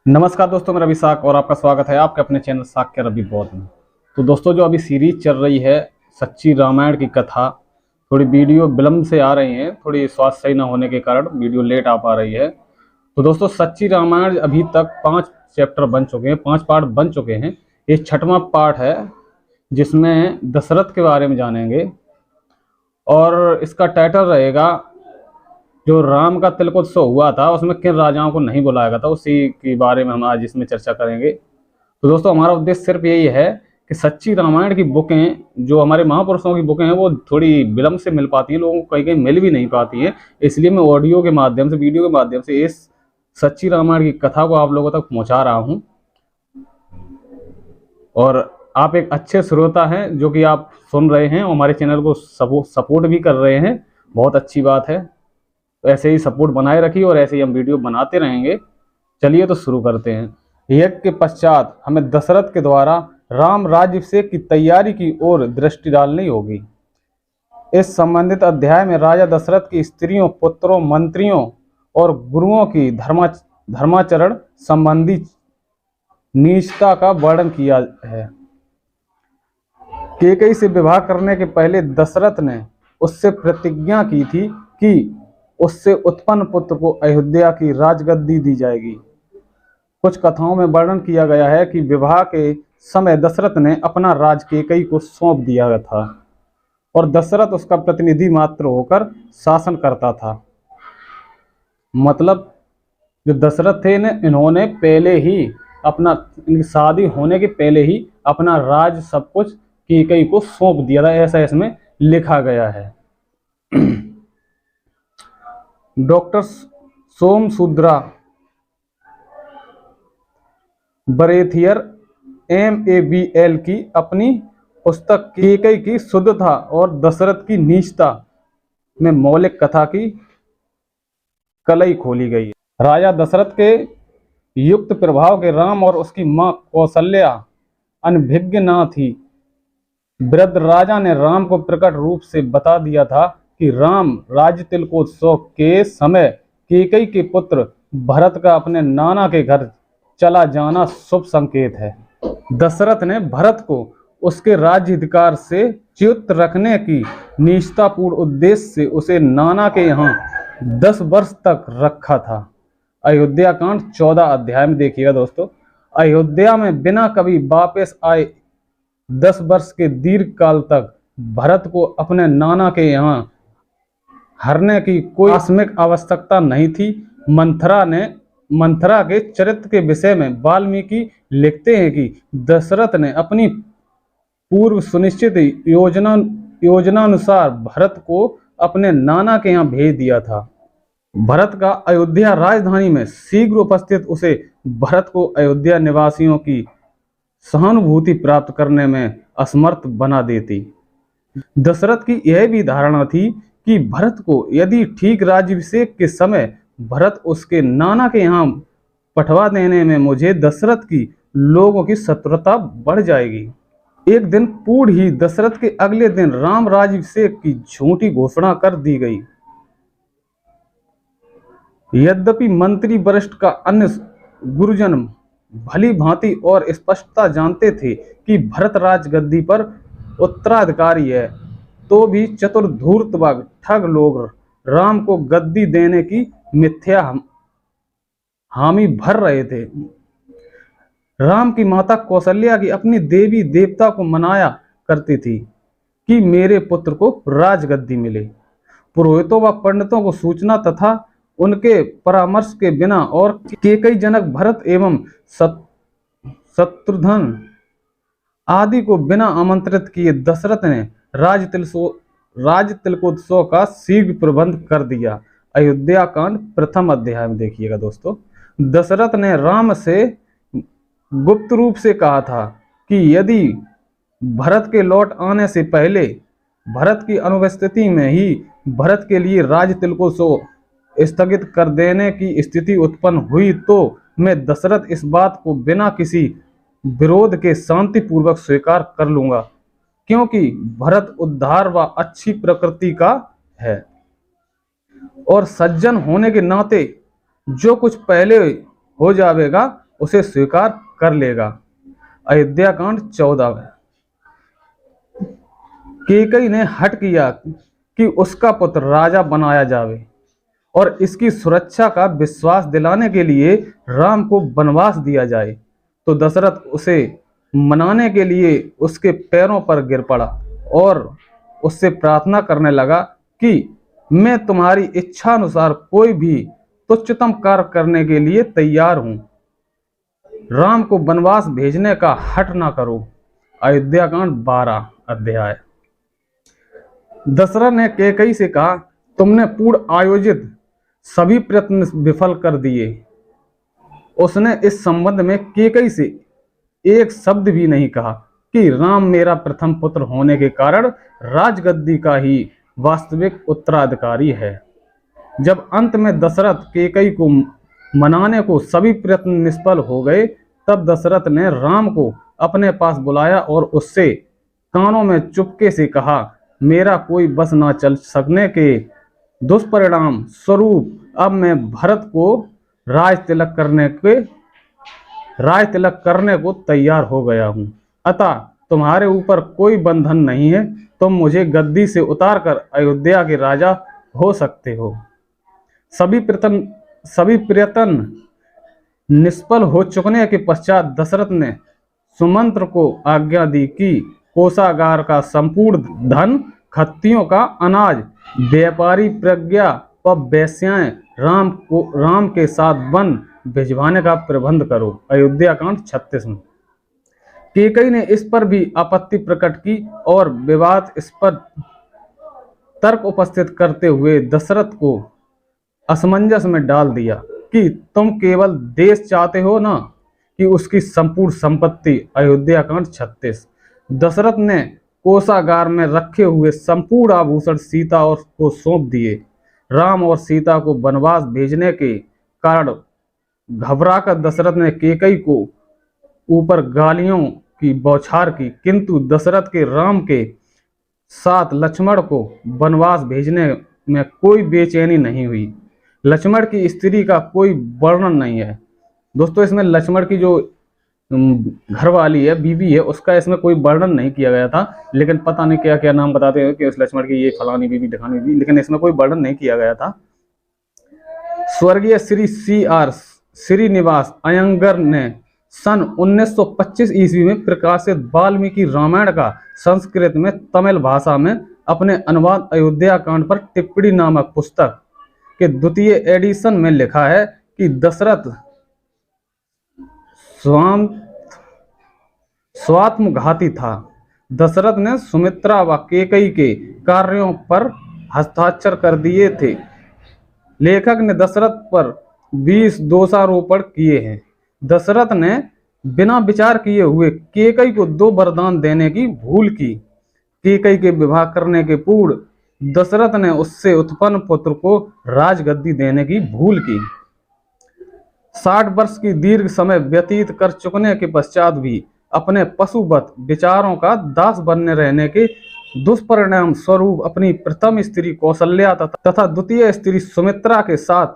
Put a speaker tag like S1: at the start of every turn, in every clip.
S1: नमस्कार दोस्तों, मैं रवि साक और आपका स्वागत है आपके अपने चैनल साक के रवि बौद्ध में। तो दोस्तों, जो अभी सीरीज चल रही है सच्ची रामायण की कथा, थोड़ी वीडियो विलम्ब से आ रही है, थोड़ी स्वास्थ्य सही ना होने के कारण वीडियो लेट आ पा रही है। तो दोस्तों, सच्ची रामायण अभी तक 5 चैप्टर बन चुके हैं, 5 पार्ट बन चुके हैं। ये 6वां पार्ट है जिसमें दशरथ के बारे में जानेंगे और इसका टाइटल रहेगा जो राम का तिलकोत्सव हुआ था उसमें किन राजाओं को नहीं बुलाया गया था, उसी के बारे में हम आज इसमें चर्चा करेंगे। तो दोस्तों, हमारा उद्देश्य सिर्फ यही है कि सच्ची रामायण की बुकें, जो हमारे महापुरुषों की बुकें हैं, वो थोड़ी विलम्ब से मिल पाती हैं, लोगों को कहीं कहीं मिल भी नहीं पाती हैं। इसलिए मैं ऑडियो के माध्यम से, वीडियो के माध्यम से इस सच्ची रामायण की कथा को आप लोगों तक पहुंचा रहा हूं। और आप एक अच्छे श्रोता हैं जो कि आप सुन रहे हैं और हमारे चैनल को सपोर्ट भी कर रहे हैं, बहुत अच्छी बात है। ऐसे ही सपोर्ट बनाए रखिए और ऐसे ही हम वीडियो बनाते रहेंगे। चलिए तो शुरू करते हैं। यज्ञ के पश्चात हमें दशरथ के द्वारा राम राज्याभिषेक की तैयारी की ओर दृष्टि डालनी होगी। इस संबंधित अध्याय में राजा दशरथ की स्त्रियों, पुत्रों, मंत्रियों और गुरुओं की धर्माचरण संबंधी नीचता का वर्णन किया है। कैकेयी से विवाह करने के पहले दशरथ ने उससे प्रतिज्ञा की थी कि उससे उत्पन्न पुत्र को अयोध्या की राजगद्दी दी जाएगी। कुछ कथाओं में वर्णन किया गया है कि विवाह के समय दशरथ ने अपना राज कैकेयी को सौंप दिया था और दशरथ उसका प्रतिनिधि मात्र होकर शासन करता था। मतलब जो दशरथ थे इन्होंने पहले ही इनकी शादी होने के पहले ही अपना राज सब कुछ कैकेयी को सौंप दिया था, ऐसा इसमें लिखा गया है। डॉक्टर सोमसुद्रा बरेथियर MABL की अपनी पुस्तक कैकेयी की शुद्धता और दशरथ की नीचता में मौलिक कथा की कलई खोली गई है। राजा दशरथ के युक्त प्रभाव के राम और उसकी मां कौशल्या अनभिज्ञ न थी। वृद्ध राजा ने राम को प्रकट रूप से बता दिया था कि राम राज्य तिलकोत्सव के समय कैकेयी के पुत्र भरत का अपने नाना के घर चला जाना शुभ संकेत है। दशरथ ने भरत को उसके राज्याधिकार से च्युत रखने की निष्ठापूर्ण उद्देश्य से उसे नाना के यहाँ 10 वर्ष तक रखा था। अयोध्या कांड 14 अध्याय में देखिएगा दोस्तों। अयोध्या में बिना कभी वापस आए 10 वर्ष के दीर्घ काल तक भरत को अपने नाना के यहाँ हरने की कोई आकस्मिक आवश्यकता नहीं थी। मंथरा के चरित्र के विषय में वाल्मीकि लिखते हैं कि दशरथ ने अपनी पूर्व सुनिश्चित योजनानुसार भरत को अपने नाना के यहाँ भेज दिया था। भरत का अयोध्या राजधानी में शीघ्र उपस्थित उसे भरत को अयोध्या निवासियों की सहानुभूति प्राप्त करने में असमर्थ बना देती। दशरथ की यह भी धारणा थी कि भरत को यदि ठीक राज्याभिषेक के समय भरत उसके नाना के यहाँ पठवा देने में मुझे दशरथ की लोगों की शत्रुता बढ़ जाएगी। एक दिन पूर्ण ही दशरथ के अगले दिन राम राज्याभिषेक की झूठी घोषणा कर दी गई। यद्यपि मंत्री वरिष्ठ का अन्य गुरुजन भली भांति और स्पष्टता जानते थे कि भरत राजगद्दी पर उत्तराधिकारी है, तो भी चतुर धूर्तवाग ठग लोग राम को गद्दी देने की मिथ्या हामी भर रहे थे। राम की माता कौशल्या की अपनी देवी देवता को मनाया करती थी कि मेरे पुत्र को राजगद्दी मिले। पुरोहितों व पंडितों को सूचना तथा उनके परामर्श के बिना और कैकेयी जनक भरत एवं शत्रुघ्न आदि को बिना आमंत्रित किए दशरथ ने राज तिलकोत्सव का शीघ्र प्रबंध कर दिया। अयोध्या कांड प्रथम अध्याय में देखिएगा दोस्तों। दशरथ ने राम से गुप्त रूप से कहा था कि यदि भरत के लौट आने से पहले भरत की अनुपस्थिति में ही भरत के लिए राज तिलकोत्सव स्थगित कर देने की स्थिति उत्पन्न हुई तो मैं दशरथ इस बात को बिना किसी विरोध के शांतिपूर्वक स्वीकार कर लूंगा, क्योंकि भरत उद्धार व अच्छी प्रकृति का है और सज्जन होने के नाते जो कुछ पहले हो जाएगा उसे स्वीकार कर लेगा। अयोध्या कांड 14 में कैकेयी ने हठ किया कि उसका पुत्र राजा बनाया जावे और इसकी सुरक्षा का विश्वास दिलाने के लिए राम को वनवास दिया जाए। तो दशरथ उसे मनाने के लिए उसके पैरों पर गिर पड़ा और उससे प्रार्थना करने लगा कि मैं तुम्हारी इच्छा अनुसार कोई भी तुच्छतम कार्य करने के लिए तैयार हूं। राम को वनवास भेजने का हठ ना करो। अयोध्या कांड 12 अध्याय। दशरथ ने कैकेयी से कहा, तुमने पूर्ण आयोजित सभी प्रयत्न विफल कर दिए। उसने इस संबंध में कैकेयी से एक शब्द भी नहीं कहा कि राम मेरा प्रथम पुत्र होने के कारण राजगद्दी का ही वास्तविक उत्तराधिकारी है। जब अंत में दशरथ कैकेयी को मनाने को सभी प्रयत्न निष्फल हो गए, तब दशरथ ने राम को अपने पास बुलाया और उससे कानों में चुपके से कहा, मेरा कोई बस ना चल सकने के दुष्परिणाम स्वरूप अब मैं भरत को राज तिलक करने को तैयार हो गया हूँ। अतः तुम्हारे ऊपर कोई बंधन नहीं है। तुम मुझे गद्दी से उतारकर अयोध्या के राजा हो सकते हो। सभी प्रयत्न निष्फल हो चुकने के पश्चात दशरथ ने सुमंत्र को आज्ञा दी कि कोषागार का संपूर्ण धन, खत्तियों का अनाज, व्यापारी प्रज्ञा व वेश्याएं राम के साथ वन भिजवाने का प्रबंध करो। अयोध्या कांड 36 में कैकेयी ने इस पर भी आपत्ति प्रकट की और विवाद इस पर तर्क उपस्थित करते हुए दशरथ को असमंजस में डाल दिया कि तुम केवल देश चाहते हो ना कि उसकी संपूर्ण संपत्ति। अयोध्या कांड 36। दशरथ ने कोषागार में रखे हुए संपूर्ण आभूषण सीता और को सौंप दिए। राम और सीता को वनवास भेजने के कारण घबराकर दशरथ ने कैकेयी को ऊपर गालियों की बौछार की, किंतु दशरथ के राम के साथ लक्ष्मण को वनवास भेजने में कोई बेचैनी नहीं हुई। लक्ष्मण की स्त्री का कोई वर्णन नहीं है। दोस्तों, इसमें लक्ष्मण की जो घरवाली है, बीवी है, उसका इसमें कोई वर्णन नहीं किया गया था, लेकिन पता नहीं क्या क्या नाम बताते हैं कि उस लक्ष्मण की ये फलानी बीवी ढकानी बीवी, लेकिन इसमें कोई वर्णन नहीं किया गया था। स्वर्गीय श्री CR श्रीनिवास अयंगर ने सन 1925 ईस्वी में प्रकाशित वाल्मीकि रामायण का संस्कृत में तमिल भाषा में अपने अनुवाद अयोध्या कांड पर टिप्पणी नामक पुस्तक के द्वितीय एडिशन में लिखा है कि दशरथ स्वात्मघाती था। दशरथ ने सुमित्रा व कैकेयी के कार्यों पर हस्ताक्षर कर दिए थे। लेखक ने दशरथ पर 20 दोषारोपण किए हैं। दशरथ ने बिना विचार किए हुए कैकेयी को 2 वरदान देने की भूल की। कैकेयी के विवाह करने के पूर्व दशरथ ने उससे उत्पन्न पुत्र को राजगद्दी देने की भूल की। 60 वर्ष की दीर्घ समय व्यतीत कर चुकने के पश्चात भी अपने पशुवत विचारों का दास बनने रहने के दुष्परिणाम स्वरूप अपनी प्रथम स्त्री कौशल्या तथा द्वितीय स्त्री सुमित्रा के साथ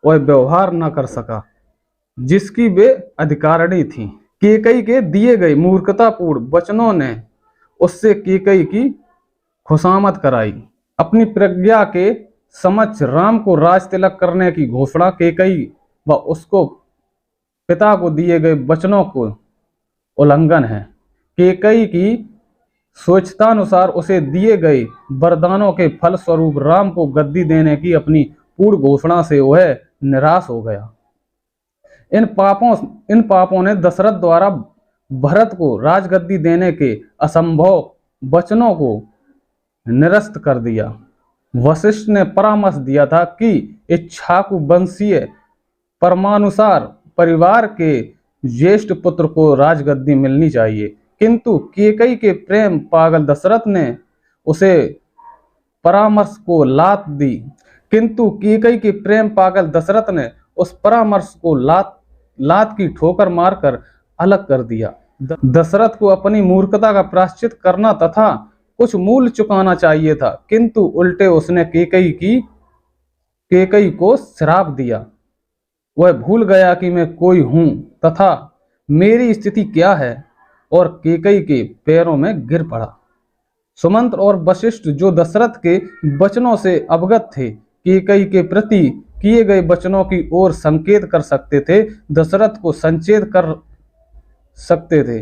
S1: वह व्यवहार न कर सका जिसकी वे अधिकारिणी थी। कैकेयी के दिए गए मूर्खतापूर्ण वचनों ने उससे कैकेयी की खुशामद कराई। अपनी प्रज्ञा के समक्ष राम को राज तिलक करने की घोषणा कैकेयी व उसको पिता को दिए गए वचनों को उल्लंघन है। कैकेयी की स्वेच्छानुसार उसे दिए गए वरदानों के फल स्वरूप राम को गद्दी देने की अपनी पूर्ण घोषणा से वह निराश हो गया। इन पापों ने दशरथ द्वारा भरत को राजगद्दी देने के असंभव वचनों को निरस्त कर दिया। वशिष्ठ ने परामर्श दिया था कि इक्ष्वाकु वंशीय परमानुसार परिवार के ज्येष्ठ पुत्र को राजगद्दी मिलनी चाहिए, किंतु कैकेयी के प्रेम पागल दशरथ ने उसे परामर्श को लात दी। किंतु कैकेयी के प्रेम पागल दशरथ ने उस परामर्श को लात की ठोकर मारकर अलग कर दिया। दशरथ को अपनी मूर्खता का प्रायश्चित करना तथा कुछ मूल्य चुकाना चाहिए था, किंतु उल्टे उसने कैकेयी को श्राप दिया। वह भूल गया कि मैं कोई हूं तथा मेरी स्थिति क्या है और कैकेयी के पैरों में गिर पड़ा। सुमंत्र और वशिष्ठ जो दशरथ के वचनों से अवगत थे, कैकेयी के प्रति किए गए वचनों की ओर संकेत कर सकते थे, दशरथ को संचेत कर सकते थे,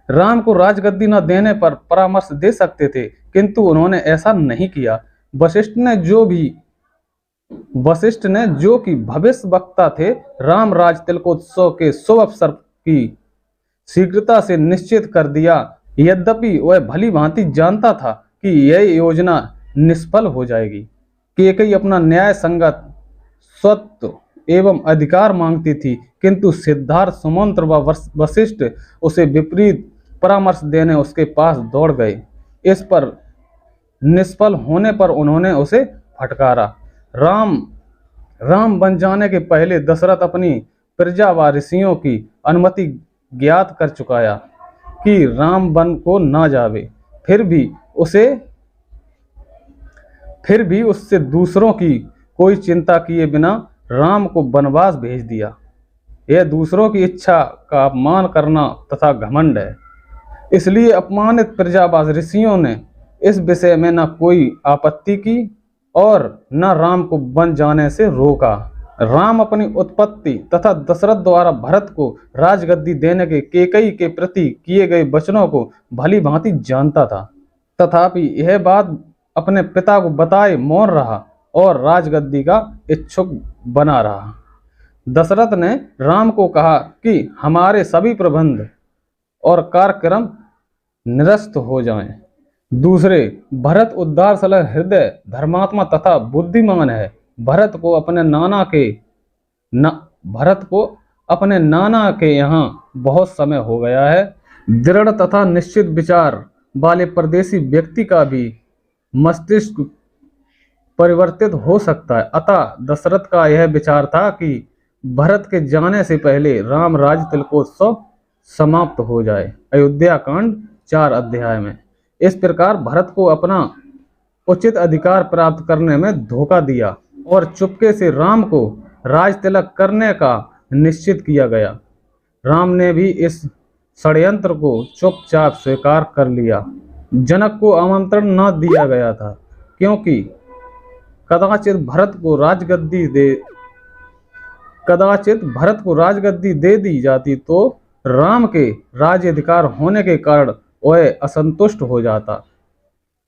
S1: राम को राजगद्दी न देने पर परामर्श दे सकते थे, किंतु उन्होंने ऐसा नहीं किया। वशिष्ठ ने जो कि भविष्य वक्ता थे, राम राज तिलकोत्सव के शुभ अवसर की शीघ्रता से निश्चित कर दिया। यद्यपि वह भली भांति जानता था कि यह योजना निष्फल हो जाएगी। कैकेयी अपना न्याय संगत स्वत्व एवं अधिकार मांगती थी, किंतु सिद्धार्थ, सुमंत्र व वशिष्ठ उसे विपरीत परामर्श देने उसके पास दौड़ गए। इस पर निष्फल होने पर उन्होंने उसे फटकारा। राम बन जाने के पहले दशरथ अपनी प्रजा व ऋषियों की अनुमति ज्ञात कर चुकाया कि राम वन को ना जावे, फिर भी उससे दूसरों की कोई चिंता किए बिना राम को वनवास भेज दिया। यह दूसरों की इच्छा का अपमान करना तथा घमंड है। इसलिए अपमानित प्रजा व ऋषियों ने इस विषय में न कोई आपत्ति की और न राम को वन जाने से रोका। राम अपनी उत्पत्ति तथा दशरथ द्वारा भरत को राजगद्दी देने के कैकेयी के प्रति किए गए वचनों को भली भांति जानता था, तथापि यह बात अपने पिता को बताए मौन रहा और राजगद्दी का इच्छुक बना रहा। दशरथ ने राम को कहा कि हमारे सभी प्रबंध और कार्यक्रम निरस्त हो जाएं। दूसरे, भरत उदारसल हृदय, धर्मात्मा तथा बुद्धिमान है। भरत को अपने नाना के यहाँ बहुत समय हो गया है। दृढ़ तथा निश्चित विचार वाले परदेशी व्यक्ति का भी मस्तिष्क परिवर्तित हो सकता है। अतः दशरथ का यह विचार था कि भरत के जाने से पहले राम राज्य तिलकोत्सव समाप्त हो जाए। अयोध्या कांड 4 अध्याय में। इस प्रकार भरत को अपना उचित अधिकार प्राप्त करने में धोखा दिया और चुपके से राम को राज तिलक करने का निश्चित किया गया। राम ने भी इस षड्यंत्र को चुपचाप स्वीकार कर लिया। जनक को आमंत्रण न दिया गया था, क्योंकि कदाचित भरत को राजगद्दी दे दी जाती तो राम के राज्याधिकार होने के कारण वह असंतुष्ट हो जाता।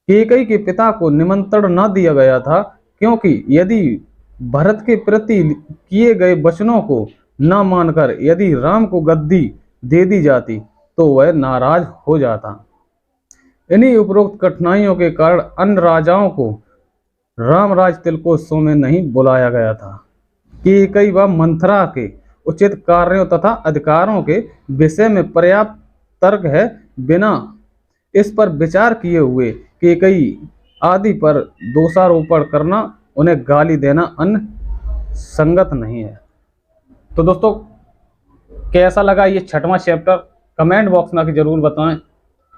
S1: कैकेयी के पिता को निमंत्रण न दिया गया था, क्योंकि यदि भरत के प्रति किए गए वचनों को न मानकर यदि राम को गद्दी दे दी जाती तो वह नाराज हो जाता। इन्हीं उपरोक्त कठिनाइयों के कारण अन्य राजाओं को रामराज तिलकोत्सव में नहीं बुलाया गया था। कैकेयी व मंथरा के उचित कार्यों तथा अधिकारों के विषय में पर्याप्त तर्क है। बिना इस पर विचार किए हुए कैकेयी आदि पर दोषारोपण करना, उन्हें गाली देना अन्य संगत नहीं है। तो दोस्तों, कैसा लगा ये 6वां चैप्टर, कमेंट बॉक्स में आके जरूर बताएं।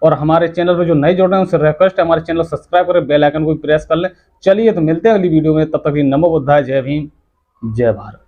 S1: और हमारे चैनल पर जो नए जुड़ रहे हैं उनसे रिक्वेस्ट है हमारे चैनल सब्सक्राइब करें, बेल आइकन को भी प्रेस कर लें। चलिए तो मिलते हैं अगली वीडियो में, तब तक नमो बुद्धाय, जय भीम, जय भारत।